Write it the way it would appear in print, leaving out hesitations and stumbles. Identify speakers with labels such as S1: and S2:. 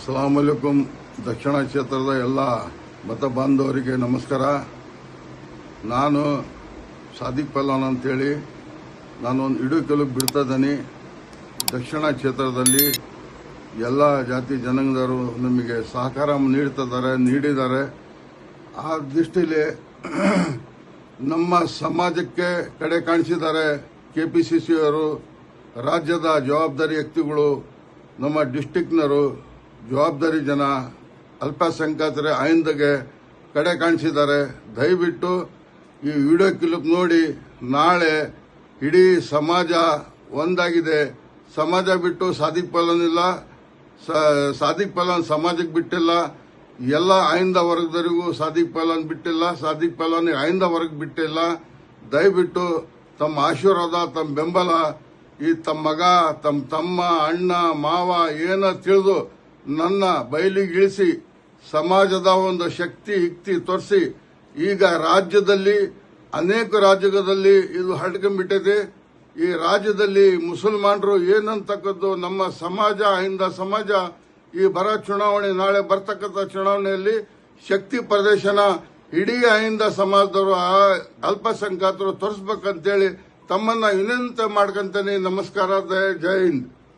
S1: ಅಸ್ಸಲಾಂ ವಲೈಕುಂ. ದಕ್ಷಿಣ ಕ್ಷೇತ್ರದ ಎಲ್ಲ ಮತ ಬಾಂಧವರಿಗೆ ನಮಸ್ಕಾರ. ನಾನು ಸಾದಿಕ್ ಪಲ್ವಾನ್ ಅಂತೇಳಿ ನಾನೊಂದು ಇಡುಕಲು ಬಿಡ್ತಾ ಇದ್ದೀನಿ. ದಕ್ಷಿಣ ಕ್ಷೇತ್ರದಲ್ಲಿ ಎಲ್ಲ ಜಾತಿ ಜನಾಂಗದವರು ನಮಗೆ ಸಹಕಾರ ನೀಡಿದ್ದಾರೆ. ಆ ದೃಷ್ಟಿಯಲ್ಲಿ ನಮ್ಮ ಸಮಾಜಕ್ಕೆ ಕಡೆ ಕಾಣಿಸಿದ್ದಾರೆ. ಕೆಪಿಸಿಸಿ ಅವರು, ರಾಜ್ಯದ ಜವಾಬ್ದಾರಿ ವ್ಯಕ್ತಿಗಳು, ನಮ್ಮ ಡಿಸ್ಟಿಕ್ನವರು, ಜವಾಬ್ದಾರಿ ಜನ, ಅಲ್ಪಸಂಖ್ಯಾತರ ಆಯಿಂದಗೆ ಕಡೆ ಕಾಣಿಸಿದ್ದಾರೆ. ದಯವಿಟ್ಟು ಈ ವಿಡಿಯೋ ಕ್ಲಿಪ್ ನೋಡಿ. ನಾಳೆ ಇಡೀ ಸಮಾಜ ಒಂದಾಗಿದೆ. ಸಮಾಜ ಬಿಟ್ಟು ಸಾದಿಕ್ ಪಲ್ವಾನ್ ಇಲ್ಲ, ಸಾದಿಕ್ ಪಲ್ವಾನ್ ಸಮಾಜಕ್ಕೆ ಬಿಟ್ಟಿಲ್ಲ. ಎಲ್ಲ ಆಯಿಂದ ವರ್ಗದವರಿಗೂ ಸಾದಿಕ್ ಪಲ್ವಾನ್ ಬಿಟ್ಟಿಲ್ಲ, ಸಾದಿಕ್ ಪಲ್ವಾನ್ ಆಯಿಂದ ವರ್ಗ ಬಿಟ್ಟಿಲ್ಲ. ದಯವಿಟ್ಟು ತಮ್ಮ ಆಶೀರ್ವಾದ, ತಮ್ಮ ಬೆಂಬಲ, ಈ ತಮ್ಮ ಮಗ, ತಮ್ಮ ತಮ್ಮ, ಅಣ್ಣ, ಮಾವ ಏನ ತಿಳಿದು ನನ್ನ ಬಯಲಿಗಿಳಿಸಿ ಸಮಾಜದ ಒಂದು ಶಕ್ತಿ ಯುಕ್ತಿ ತೋರಿಸಿ. ಈಗ ರಾಜ್ಯದಲ್ಲಿ ಅನೇಕ ರಾಜ್ಯದಲ್ಲಿ ಇದು ಹರಡ್ಕೊಂಡ್ಬಿಟ್ಟಿದೆ. ಈ ರಾಜ್ಯದಲ್ಲಿ ಮುಸಲ್ಮಾನರು ಏನಂತಕ್ಕದ್ದು ನಮ್ಮ ಸಮಾಜ, ಹಿಂದ ಸಮಾಜ ಈ ಚುನಾವಣೆ, ನಾಳೆ ಬರ್ತಕ್ಕಂಥ ಚುನಾವಣೆಯಲ್ಲಿ ಶಕ್ತಿ ಪ್ರದರ್ಶನ ಇಡೀ ಅಹಿಂದ ಸಮಾಜದವರು, ಅಲ್ಪಸಂಖ್ಯಾತರು ತೋರಿಸ್ಬೇಕಂತೇಳಿ ತಮ್ಮನ್ನ ವಿನಂತಿ ಮಾಡ್ಕೊಂತಾನೆ. ನಮಸ್ಕಾರ. ಜೈ ಹಿಂದ್.